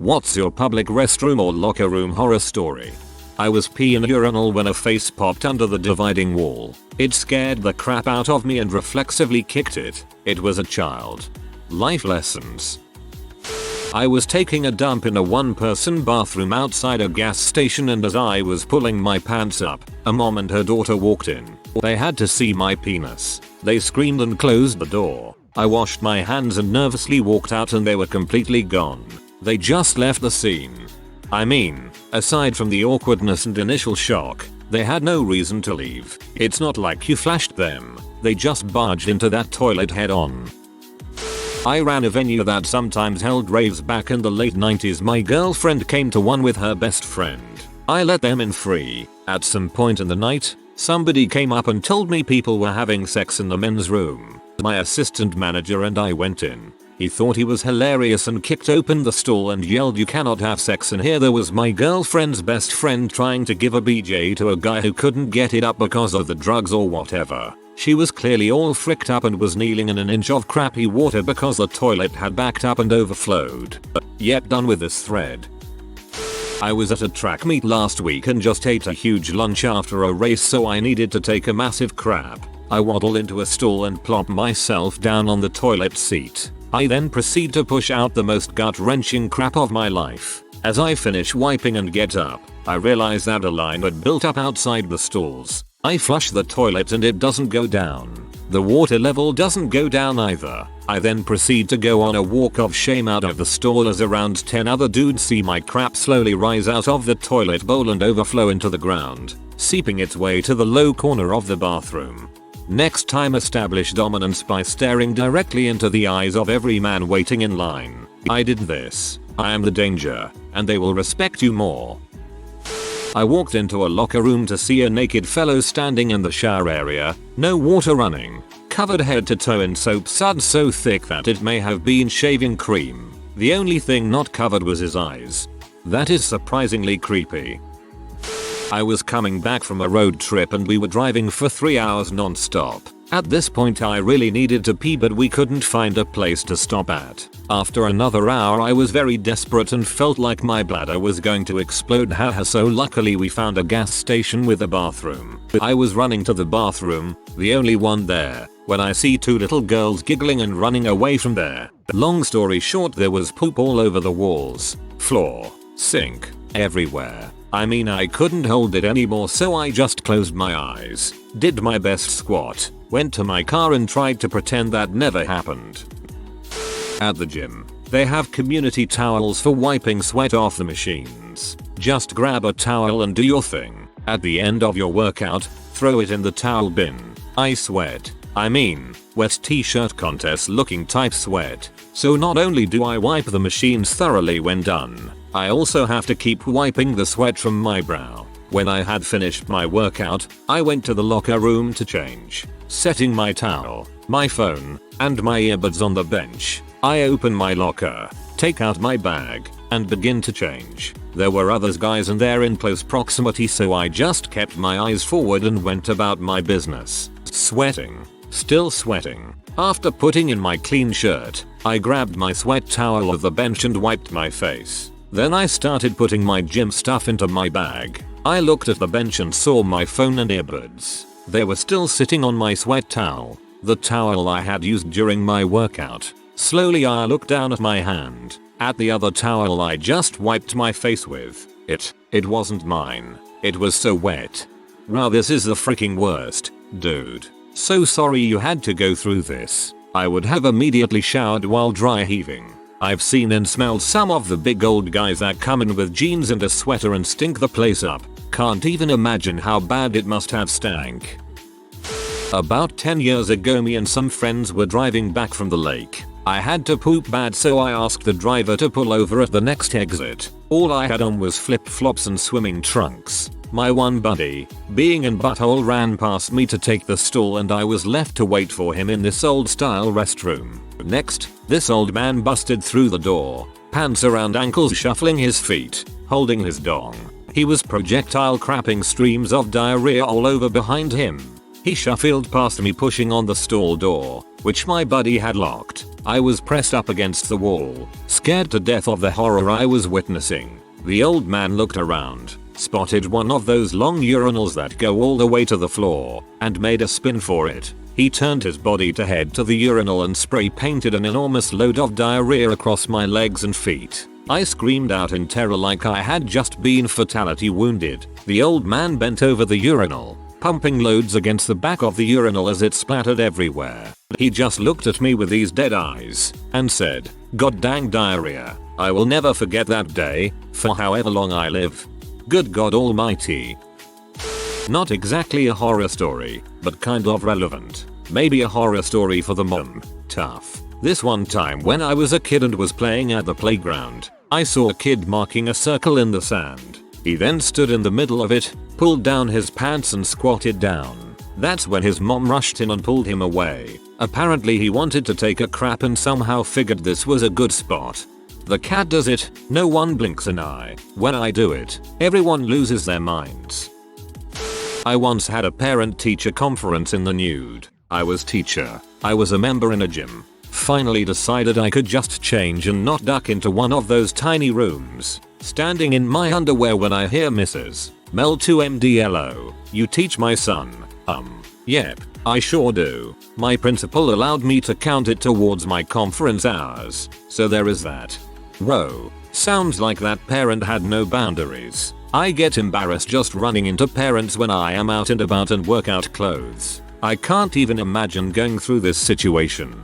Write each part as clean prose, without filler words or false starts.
What's your public restroom or locker room horror story? I was peeing a urinal when a face popped under the dividing wall. It scared the crap out of me and reflexively kicked it. It was a child. Life lessons. I was taking a dump in a one-person bathroom outside a gas station, and as I was pulling my pants up, a mom and her daughter walked in. They had to see my penis. They screamed and closed the door. I washed my hands and nervously walked out, and they were completely gone. They just left the scene. I mean, aside from the awkwardness and initial shock, they had no reason to leave. It's not like you flashed them. They just barged into that toilet head on. I ran a venue that sometimes held raves back in the late 90s. My girlfriend came to one with her best friend. I let them in free. At some point in the night, somebody came up and told me people were having sex in the men's room. My assistant manager and I went in. He thought he was hilarious and kicked open the stall and yelled, "You cannot have sex in here." There was my girlfriend's best friend trying to give a BJ to a guy who couldn't get it up because of the drugs or whatever. She was clearly all fricked up and was kneeling in an inch of crappy water because the toilet had backed up and overflowed. Yet done with this thread. I was at a track meet last week and just ate a huge lunch after a race, so I needed to take a massive crap. I waddle into a stall and plop myself down on the toilet seat. I then proceed to push out the most gut-wrenching crap of my life. As I finish wiping and get up, I realize that a line had built up outside the stalls. I flush the toilet and it doesn't go down. The water level doesn't go down either. I then proceed to go on a walk of shame out of the stall as around 10 other dudes see my crap slowly rise out of the toilet bowl and overflow into the ground, seeping its way to the low corner of the bathroom. Next time, establish dominance by staring directly into the eyes of every man waiting in line. I did this. I am the danger, and they will respect you more. I walked into a locker room to see a naked fellow standing in the shower area, no water running, covered head to toe in soap suds so thick that it may have been shaving cream. The only thing not covered was his eyes. That is surprisingly creepy. I was coming back from a road trip and we were driving for 3 hours non-stop. At this point I really needed to pee, but we couldn't find a place to stop at. After another hour I was very desperate and felt like my bladder was going to explode. Haha, so luckily we found a gas station with a bathroom. I was running to the bathroom, the only one there, when I see two little girls giggling and running away from there. Long story short, there was poop all over the walls, floor, sink, everywhere. I mean, I couldn't hold it anymore, so I just closed my eyes, did my best squat, went to my car and tried to pretend that never happened. At the gym, they have community towels for wiping sweat off the machines. Just grab a towel and do your thing. At the end of your workout, throw it in the towel bin. I sweat. I mean, wet t-shirt contest looking type sweat. So not only do I wipe the machines thoroughly when done, I also have to keep wiping the sweat from my brow. When I had finished my workout, I went to the locker room to change. Setting my towel, my phone, and my earbuds on the bench, I open my locker, take out my bag, and begin to change. There were other guys in there in close proximity, so I just kept my eyes forward and went about my business. Sweating. Still sweating. After putting in my clean shirt, I grabbed my sweat towel off the bench and wiped my face. Then I started putting my gym stuff into my bag. I looked at the bench and saw my phone and earbuds. They were still sitting on my sweat towel, the towel I had used during my workout. Slowly I looked down at my hand, at the other towel I just wiped my face with. It wasn't mine. It was so wet. Wow, this is the freaking worst, dude. So sorry you had to go through this. I would have immediately showered while dry heaving. I've seen and smelled some of the big old guys that come in with jeans and a sweater and stink the place up. Can't even imagine how bad it must have stank. About 10 years ago, me and some friends were driving back from the lake. I had to poop bad, so I asked the driver to pull over at the next exit. All I had on was flip-flops and swimming trunks. My one buddy, being in butthole, ran past me to take the stall, and I was left to wait for him in this old style restroom. Next, this old man busted through the door, pants around ankles, shuffling his feet, holding his dong. He was projectile crapping streams of diarrhea all over behind him. He shuffled past me, pushing on the stall door, which my buddy had locked. I was pressed up against the wall, scared to death of the horror I was witnessing. The old man looked around, spotted one of those long urinals that go all the way to the floor, and made a spin for it. He turned his body to head to the urinal and spray painted an enormous load of diarrhea across my legs and feet. I screamed out in terror like I had just been fatality wounded. The old man bent over the urinal, pumping loads against the back of the urinal as it splattered everywhere. He just looked at me with these dead eyes and said, "God dang diarrhea. I will never forget that day, for however long I live. Good God Almighty." Not exactly a horror story, but kind of relevant. Maybe a horror story for the mom. Tough. This one time when I was a kid and was playing at the playground, I saw a kid marking a circle in the sand. He then stood in the middle of it, pulled down his pants and squatted down. That's when his mom rushed in and pulled him away. Apparently he wanted to take a crap and somehow figured this was a good spot. The cat does it, no one blinks an eye. When I do it, everyone loses their minds. I once had a parent-teacher conference in the nude. I was teacher. I was a member in a gym. Finally decided I could just change and not duck into one of those tiny rooms. Standing in my underwear when I hear Mrs. Mel 2MDLO, "You teach my son." Yep, I sure do. My principal allowed me to count it towards my conference hours, so there is that. Whoa, sounds like that parent had no boundaries. I get embarrassed just running into parents when I am out and about in workout clothes. I can't even imagine going through this situation.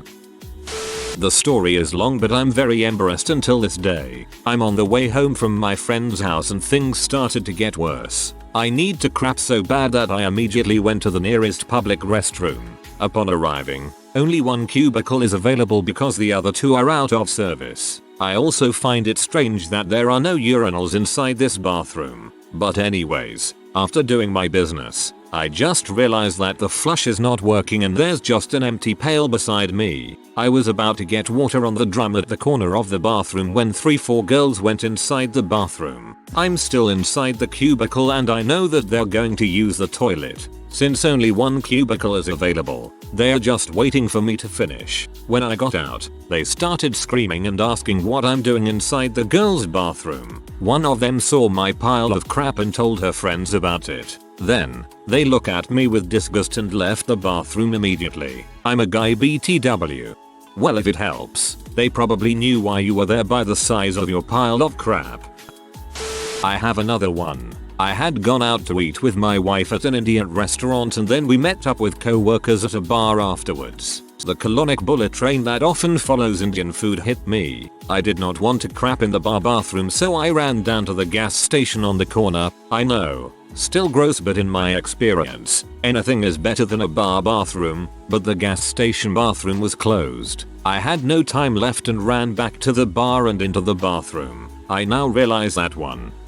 The story is long, but I'm very embarrassed until this day. I'm on the way home from my friend's house and things started to get worse. I need to crap so bad that I immediately went to the nearest public restroom. Upon arriving, only one cubicle is available because the other two are out of service. I also find it strange that there are no urinals inside this bathroom. But anyways, after doing my business, I just realized that the flush is not working and there's just an empty pail beside me. I was about to get water on the drum at the corner of the bathroom when 3-4 girls went inside the bathroom. I'm still inside the cubicle and I know that they're going to use the toilet. Since only one cubicle is available, they're just waiting for me to finish. When I got out, they started screaming and asking what I'm doing inside the girls' bathroom. One of them saw my pile of crap and told her friends about it. Then, they look at me with disgust and left the bathroom immediately. I'm a guy BTW. Well, if it helps, they probably knew why you were there by the size of your pile of crap. I have another one. I had gone out to eat with my wife at an Indian restaurant and then we met up with co-workers at a bar afterwards. The colonic bullet train that often follows Indian food hit me. I did not want to crap in the bar bathroom, so I ran down to the gas station on the corner. I know, still gross, but in my experience, anything is better than a bar bathroom, but the gas station bathroom was closed. I had no time left and ran back to the bar and into the bathroom. I now realize that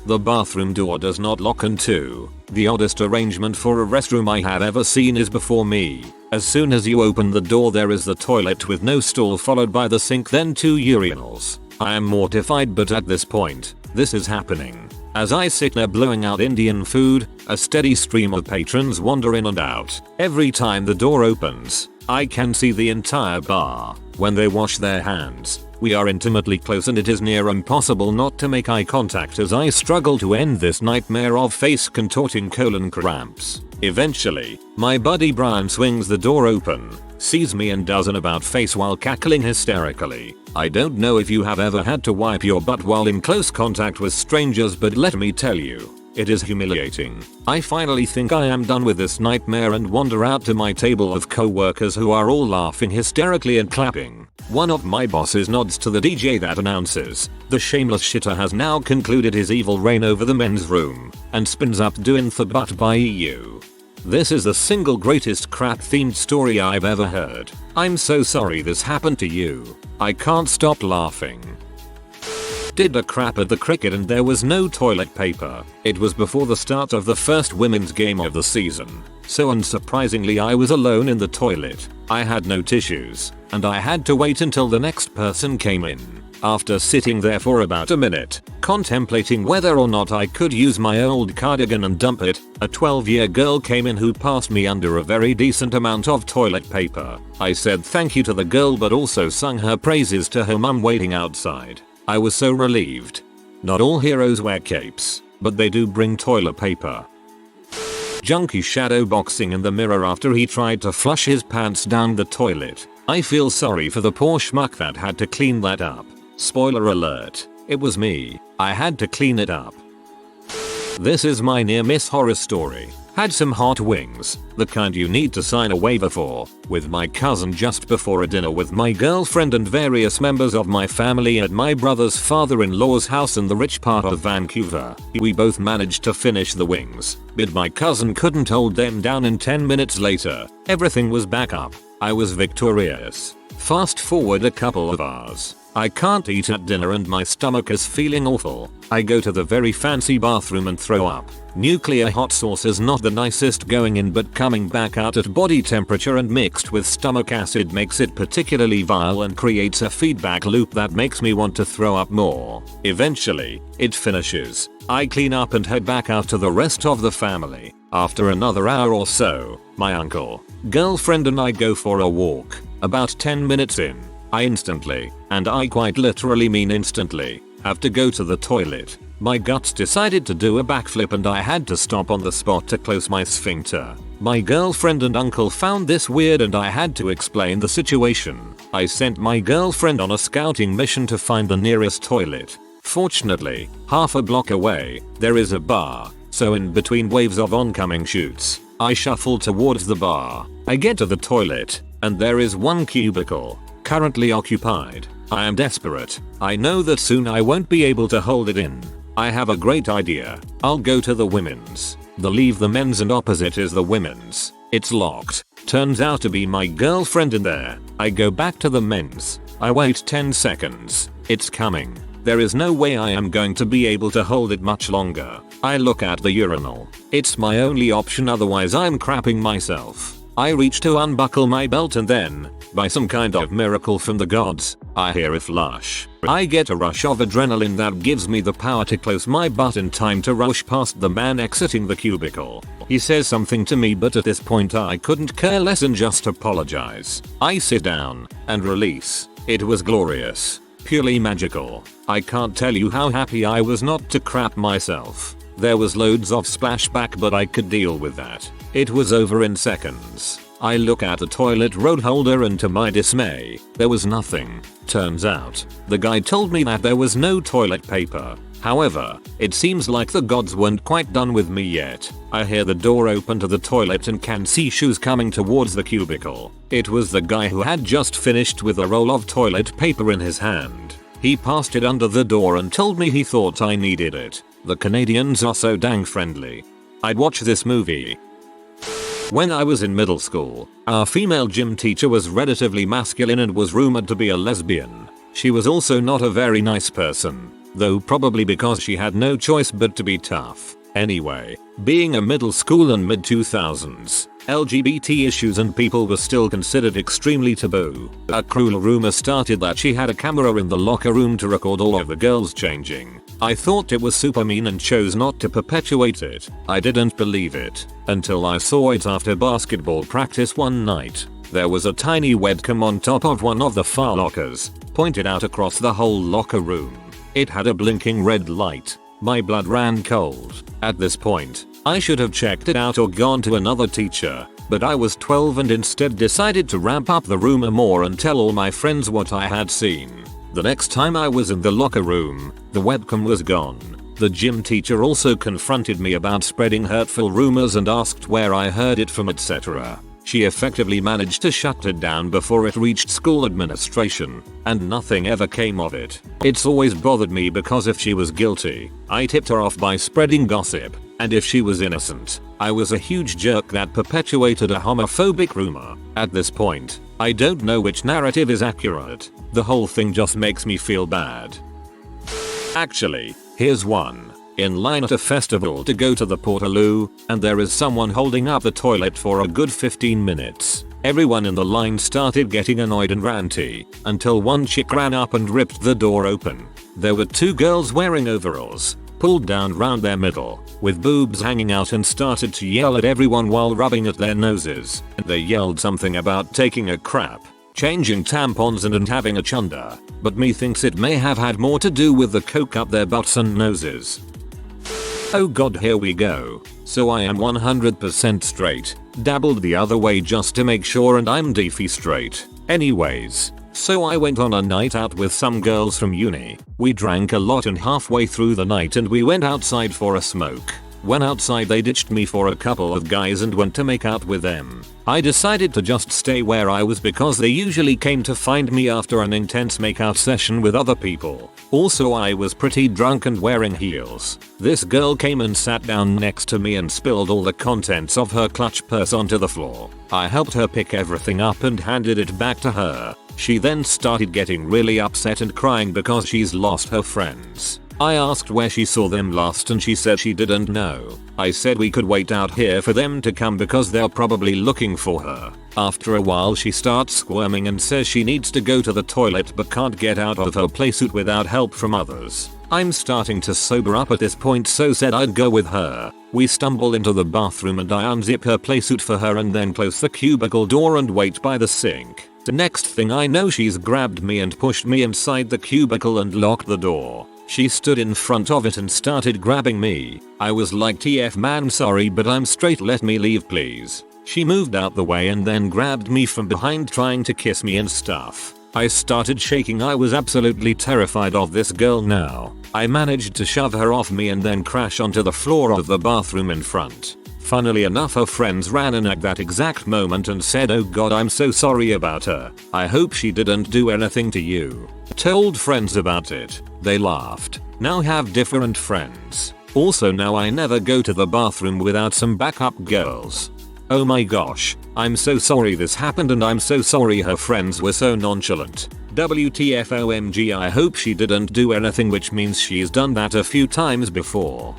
the bathroom door does not lock, and 2, the oddest arrangement for a restroom I have ever seen is before me. As soon as you open the door there is the toilet with no stall followed by the sink, then 2 urinals. I am mortified, but at this point, this is happening. As I sit there blowing out Indian food, a steady stream of patrons wander in and out. Every time the door opens, I can see the entire bar. When they wash their hands, we are intimately close and it is near impossible not to make eye contact as I struggle to end this nightmare of face contorting colon cramps. Eventually, my buddy Brian swings the door open, sees me and does an about face while cackling hysterically. I don't know if you have ever had to wipe your butt while in close contact with strangers, but let me tell you, it is humiliating. I finally think I am done with this nightmare and wander out to my table of co-workers who are all laughing hysterically and clapping. One of my bosses nods to the DJ that announces, "The shameless shitter has now concluded his evil reign over the men's room," and spins up doing the butt by EU. This is the single greatest crap themed story I've ever heard. I'm so sorry this happened to you. I can't stop laughing. Did a crap at the cricket and there was no toilet paper. It was before the start of the first women's game of the season, so unsurprisingly I was alone in the toilet. I had no tissues, and I had to wait until the next person came in. After sitting there for about a minute, contemplating whether or not I could use my old cardigan and dump it, a 12-year girl came in who passed me under a very decent amount of toilet paper. I said thank you to the girl but also sung her praises to her mum waiting outside. I was so relieved. Not all heroes wear capes, but they do bring toilet paper. Junkie shadow boxing in the mirror after he tried to flush his pants down the toilet. I feel sorry for the poor schmuck that had to clean that up. Spoiler alert, it was me. I had to clean it up. This is my near-miss horror story. Had some hot wings, the kind you need to sign a waiver for, with my cousin just before a dinner with my girlfriend and various members of my family at my brother's father-in-law's house in the rich part of Vancouver. We both managed to finish the wings, but my cousin couldn't hold them down and 10 minutes later, everything was back up. I was victorious. Fast forward a couple of hours. I can't eat at dinner and my stomach is feeling awful. I go to the very fancy bathroom and throw up. Nuclear hot sauce is not the nicest going in, but coming back out at body temperature and mixed with stomach acid makes it particularly vile and creates a feedback loop that makes me want to throw up more. Eventually, it finishes. I clean up and head back out to the rest of the family. After another hour or so, my uncle, girlfriend and I go for a walk. About 10 minutes in, I instantly, and I quite literally mean instantly, have to go to the toilet. My guts decided to do a backflip and I had to stop on the spot to close my sphincter. My girlfriend and uncle found this weird and I had to explain the situation. I sent my girlfriend on a scouting mission to find the nearest toilet. Fortunately, half a block away, there is a bar, so in between waves of oncoming shoots, I shuffle towards the bar. I get to the toilet, and there is one cubicle, currently occupied. I am desperate. I know that soon I won't be able to hold it in. I have a great idea. I'll go to the women's. They'll leave the men's and opposite is the women's. It's locked. Turns out to be my girlfriend in there. I go back to the men's. I wait 10 seconds. It's coming. There is no way I am going to be able to hold it much longer. I look at the urinal. It's my only option, otherwise I'm crapping myself. I reach to unbuckle my belt and then, by some kind of miracle from the gods, I hear a flush. I get a rush of adrenaline that gives me the power to close my butt in time to rush past the man exiting the cubicle. He says something to me, but at this point I couldn't care less and just apologize. I sit down and release. It was glorious. Purely magical. I can't tell you how happy I was not to crap myself. There was loads of splashback, but I could deal with that. It was over in seconds. I look at the toilet roll holder and to my dismay, there was nothing. Turns out, the guy told me that there was no toilet paper. However, it seems like the gods weren't quite done with me yet. I hear the door open to the toilet and can see shoes coming towards the cubicle. It was the guy who had just finished with a roll of toilet paper in his hand. He passed it under the door and told me he thought I needed it. The Canadians are so dang friendly. I'd watch this movie. When I was in middle school, our female gym teacher was relatively masculine and was rumored to be a lesbian. She was also not a very nice person, though probably because she had no choice but to be tough. Anyway, being a middle school and mid-2000s, LGBT issues and people were still considered extremely taboo. A cruel rumor started that she had a camera in the locker room to record all of the girls changing. I thought it was super mean and chose not to perpetuate it. I didn't believe it until I saw it after basketball practice one night. There was a tiny webcam on top of one of the far lockers, pointed out across the whole locker room. It had a blinking red light. My blood ran cold. At this point, I should have checked it out or gone to another teacher, but I was 12 and instead decided to ramp up the rumor more and tell all my friends what I had seen. The next time I was in the locker room, the webcam was gone. The gym teacher also confronted me about spreading hurtful rumors and asked where I heard it from, etc. She effectively managed to shut it down before it reached school administration, and nothing ever came of it. It's always bothered me because if she was guilty, I tipped her off by spreading gossip, and if she was innocent, I was a huge jerk that perpetuated a homophobic rumor. At this point, I don't know which narrative is accurate. The whole thing just makes me feel bad. Actually, here's one. In line at a festival to go to the Portaloo, and there is someone holding up the toilet for a good 15 minutes. Everyone in the line started getting annoyed and ranty until one chick ran up and ripped the door open. There were 2 girls wearing overalls, pulled down round their middle, with boobs hanging out, and started to yell at everyone while rubbing at their noses. They yelled something about taking a crap, changing tampons and having a chunder, but me thinks it may have had more to do with the coke up their butts and noses. Oh god, here we go. So I am 100% straight, dabbled the other way just to make sure, and I'm deefy straight. Anyways, so I went on a night out with some girls from uni. We drank a lot, and halfway through the night and we went outside for a smoke. When outside they ditched me for a couple of guys and went to make out with them. I decided to just stay where I was because they usually came to find me after an intense makeout session with other people. Also, I was pretty drunk and wearing heels. This girl came and sat down next to me and spilled all the contents of her clutch purse onto the floor. I helped her pick everything up and handed it back to her. She then started getting really upset and crying because she's lost her friends. I asked where she saw them last and she said she didn't know. I said we could wait out here for them to come because they're probably looking for her. After a while she starts squirming and says she needs to go to the toilet but can't get out of her playsuit without help from others. I'm starting to sober up at this point, so said I'd go with her. We stumble into the bathroom and I unzip her playsuit for her and then close the cubicle door and wait by the sink. The next thing I know, she's grabbed me and pushed me inside the cubicle and locked the door. She stood in front of it and started grabbing me. I was like, TF man, sorry but I'm straight, let me leave please. She moved out the way and then grabbed me from behind trying to kiss me and stuff. I started shaking. I was absolutely terrified of this girl now. I managed to shove her off me and then crash onto the floor of the bathroom in front. Funnily enough, her friends ran in at that exact moment and said, oh god, I'm so sorry about her. I hope she didn't do anything to you. Told friends about it. They laughed. Now have different friends. Also, now I never go to the bathroom without some backup girls. Oh my gosh, I'm so sorry this happened and I'm so sorry her friends were so nonchalant. WTFOMG, I hope she didn't do anything, which means she's done that a few times before.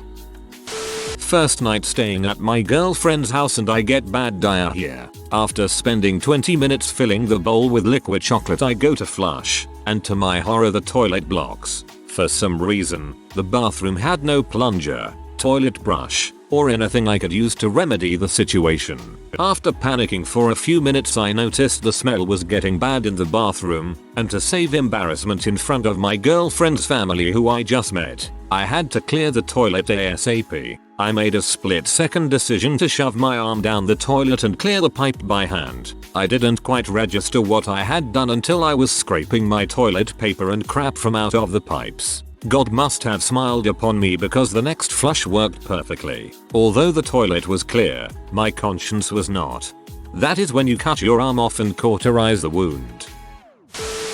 First night staying at my girlfriend's house and I get bad diarrhea. After spending 20 minutes filling the bowl with liquid chocolate, I go to flush, and to my horror the toilet blocks. For some reason, the bathroom had no plunger, toilet brush, or anything I could use to remedy the situation. After panicking for a few minutes, I noticed the smell was getting bad in the bathroom, and to save embarrassment in front of my girlfriend's family who I just met, I had to clear the toilet ASAP. I made a split-second decision to shove my arm down the toilet and clear the pipe by hand. I didn't quite register what I had done until I was scraping my toilet paper and crap from out of the pipes. God must have smiled upon me because the next flush worked perfectly. Although the toilet was clear, my conscience was not. That is when you cut your arm off and cauterize the wound.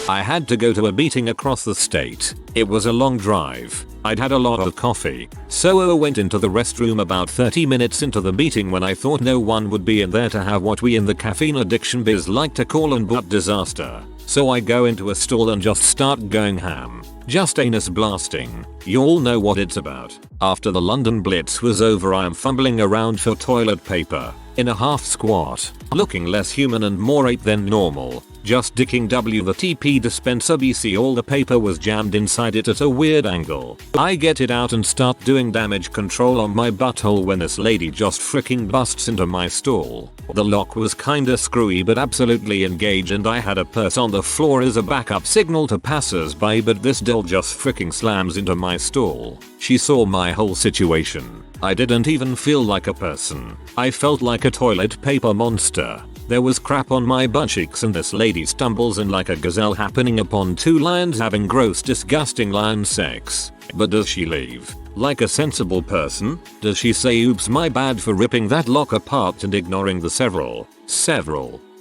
I had to go to a meeting across the state. It was a long drive. I'd had a lot of coffee, so I went into the restroom about 30 minutes into the meeting when I thought no one would be in there to have what we in the caffeine addiction biz like to call an butt disaster. So I go into a stall and just start going ham. Just anus blasting. You all know what it's about. After the London Blitz was over, I am fumbling around for toilet paper, in a half squat, looking less human and more ape than normal. Just dicking the TP dispenser BC, all the paper was jammed inside it at a weird angle. I get it out and start doing damage control on my butthole when this lady just freaking busts into my stall. The lock was kinda screwy but absolutely engaged, and I had a purse on the floor as a backup signal to passers-by, but this dill just freaking slams into my stall. She saw my whole situation. I didn't even feel like a person. I felt like a toilet paper monster. There was crap on my butt cheeks and this lady stumbles in like a gazelle happening upon two lions having gross disgusting lion sex. But does she leave like a sensible person? Does she say oops my bad for ripping that lock apart and ignoring the several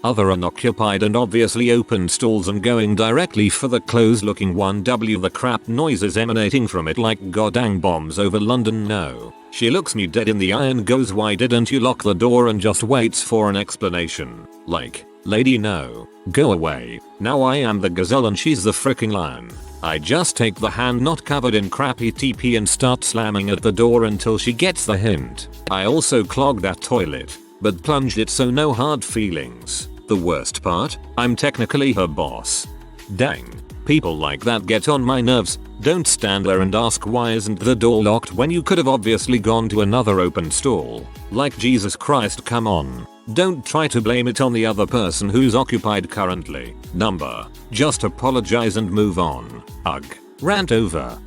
other unoccupied and obviously open stalls and going directly for the closed looking one? The crap noises emanating from it like goddamn bombs over London? No. She looks me dead in the eye and goes, why didn't you lock the door, and just waits for an explanation. Like, lady no, go away. Now I am the gazelle and she's the freaking lion. I just take the hand not covered in crappy TP and start slamming at the door until she gets the hint. I also clogged that toilet, but plunged it so no hard feelings. The worst part, I'm technically her boss. Dang. People like that get on my nerves. Don't stand there and ask why isn't the door locked when you could have obviously gone to another open stall. Like Jesus Christ, come on. Don't try to blame it on the other person who's occupied currently. Number. Just apologize and move on. Ugh. Rant over.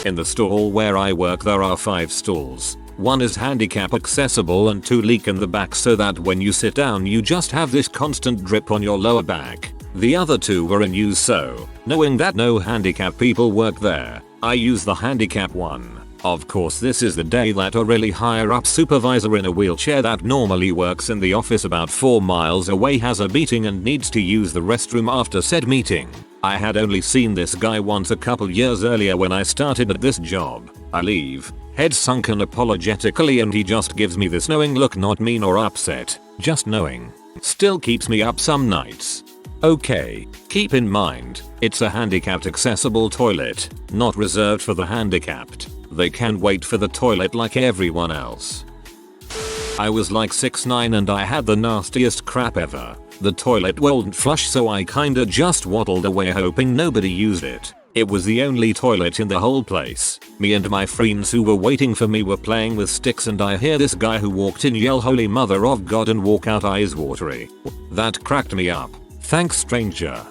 In the stall where I work there are 5 stalls. 1 is handicap accessible and 2 leak in the back so that when you sit down you just have this constant drip on your lower back. The other 2 were in use, so, knowing that no handicap people work there, I use the handicap one. Of course this is the day that a really higher up supervisor in a wheelchair that normally works in the office about 4 miles away has a meeting and needs to use the restroom after said meeting. I had only seen this guy once a couple years earlier when I started at this job. I leave, head sunken apologetically, and he just gives me this knowing look, not mean or upset, just knowing. Still keeps me up some nights. Okay, keep in mind, it's a handicapped accessible toilet, not reserved for the handicapped. They can wait for the toilet like everyone else. I was like 6'9" and I had the nastiest crap ever. The toilet wouldn't flush, so I kinda just waddled away hoping nobody used it. It was the only toilet in the whole place. Me and my friends who were waiting for me were playing with sticks and I hear this guy who walked in yell "Holy Mother of God" and walk out eyes watery. That cracked me up. Thanks, stranger.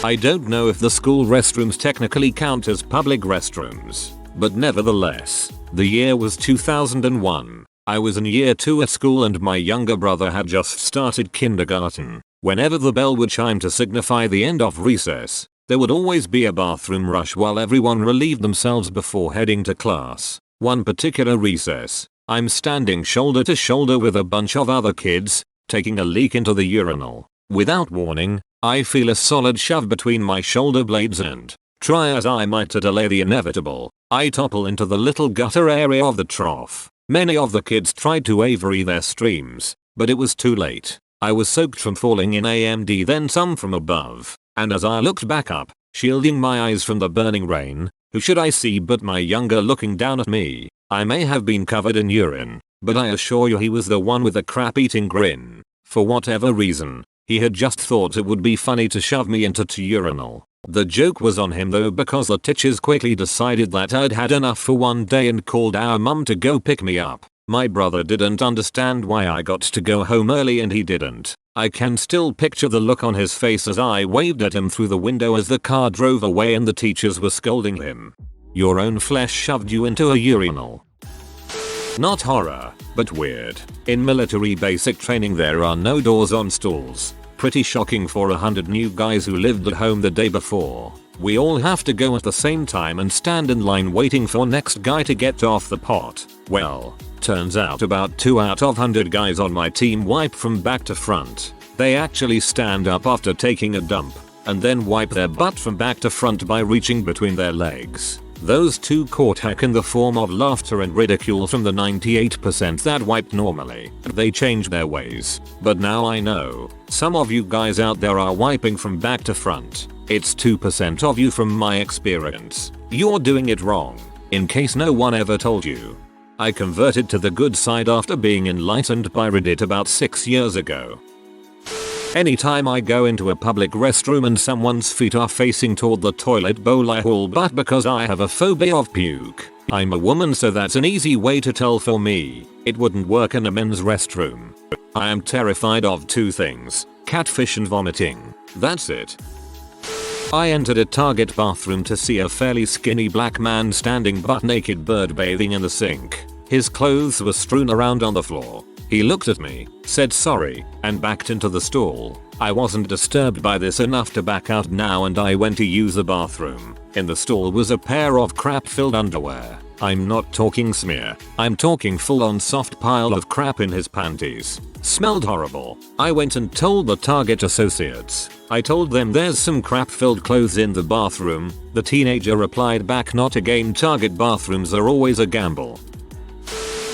I don't know if the school restrooms technically count as public restrooms, but nevertheless, the year was 2001. I was in year 2 at school and my younger brother had just started kindergarten. Whenever the bell would chime to signify the end of recess, there would always be a bathroom rush while everyone relieved themselves before heading to class. One particular recess, I'm standing shoulder to shoulder with a bunch of other kids, taking a leak into the urinal. Without warning, I feel a solid shove between my shoulder blades and, try as I might to delay the inevitable, I topple into the little gutter area of the trough. Many of the kids tried to Avery their streams, but it was too late. I was soaked from falling in AMD, then some from above, and as I looked back up, shielding my eyes from the burning rain, who should I see but my younger looking down at me. I may have been covered in urine, but I assure you he was the one with a crap-eating grin. For whatever reason, he had just thought it would be funny to shove me into the urinal. The joke was on him though, because the teachers quickly decided that I'd had enough for one day and called our mum to go pick me up. My brother didn't understand why I got to go home early and he didn't. I can still picture the look on his face as I waved at him through the window as the car drove away and the teachers were scolding him. Your own flesh shoved you into a urinal. Not horror, but weird. In military basic training there are no doors on stalls. Pretty shocking for 100 new guys who lived at home the day before. We all have to go at the same time and stand in line waiting for next guy to get off the pot. Well, turns out about 2 out of 100 guys on my team wipe from back to front. They actually stand up after taking a dump, and then wipe their butt from back to front by reaching between their legs. Those 2 caught heck in the form of laughter and ridicule from the 98% that wiped normally. They changed their ways. But now I know, some of you guys out there are wiping from back to front. It's 2% of you from my experience. You're doing it wrong. In case no one ever told you. I converted to the good side after being enlightened by Reddit about 6 years ago. Anytime I go into a public restroom and someone's feet are facing toward the toilet bowl, I haul butt because I have a phobia of puke. I'm a woman, so that's an easy way to tell for me. It wouldn't work in a men's restroom. I am terrified of 2 things, catfish and vomiting. That's it. I entered a Target bathroom to see a fairly skinny black man standing butt naked bird bathing in the sink. His clothes were strewn around on the floor. He looked at me, said sorry, and backed into the stall. I wasn't disturbed by this enough to back out now, and I went to use the bathroom. In the stall was a pair of crap-filled underwear. I'm not talking smear. I'm talking full-on soft pile of crap in his panties. Smelled horrible. I went and told the Target associates. I told them there's some crap-filled clothes in the bathroom. The teenager replied back, not again, Target bathrooms are always a gamble.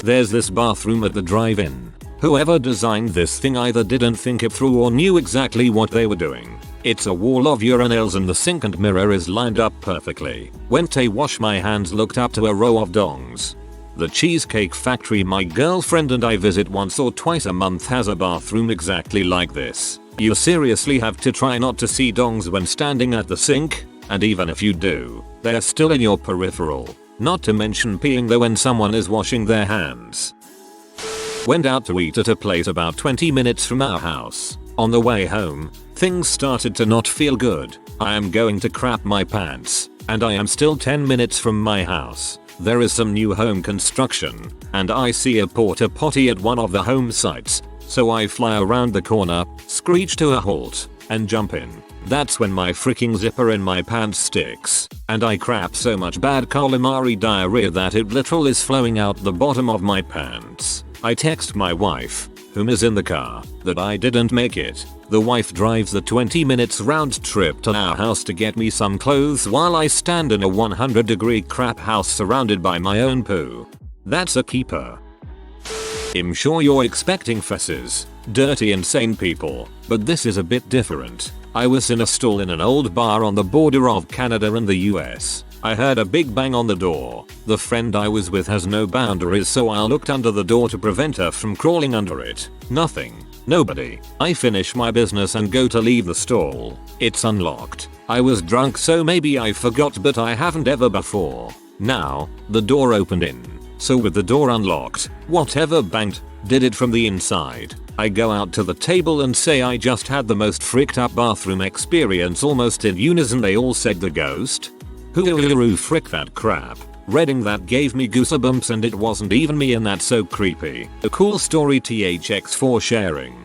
There's this bathroom at the drive-in. Whoever designed this thing either didn't think it through or knew exactly what they were doing. It's a wall of urinals and the sink and mirror is lined up perfectly. Went to wash my hands, looked up to a row of dongs. The Cheesecake Factory my girlfriend and I visit once or twice a month has a bathroom exactly like this. You seriously have to try not to see dongs when standing at the sink, and even if you do, they're still in your peripheral. Not to mention peeing there when someone is washing their hands. Went out to eat at a place about 20 minutes from our house. On the way home, things started to not feel good. I am going to crap my pants, and I am still 10 minutes from my house. There is some new home construction, and I see a porta potty at one of the home sites, so I fly around the corner, screech to a halt, and jump in. That's when my freaking zipper in my pants sticks, and I crap so much bad calamari diarrhea that it literally is flowing out the bottom of my pants. I text my wife, whom is in the car, that I didn't make it. The wife drives the 20 minutes round trip to our house to get me some clothes while I stand in a 100-degree crap house surrounded by my own poo. That's a keeper. I'm sure you're expecting fesses, dirty insane people, but this is a bit different. I was in a stall in an old bar on the border of Canada and the US. I heard a big bang on the door. The friend I was with has no boundaries, so I looked under the door to prevent her from crawling under it. Nothing. Nobody. I finish my business and go to leave the stall. It's unlocked. I was drunk, so maybe I forgot, but I haven't ever before. Now, the door opened in. So with the door unlocked, whatever banged, did it from the inside. I go out to the table and say I just had the most freaked up bathroom experience. Almost in unison they all said the ghost. Hoo frick that crap. Reading that gave me goosebumps, and it wasn't even me, and that's so creepy. A cool story, THX for sharing.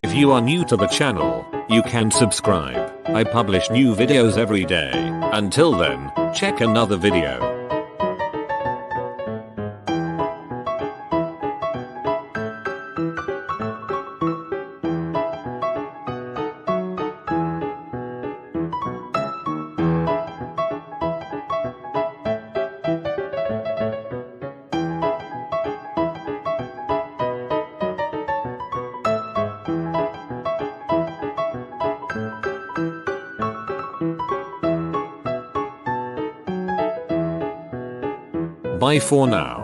If you are new to the channel, you can subscribe. I publish new videos every day. Until then, check another video. Bye for now.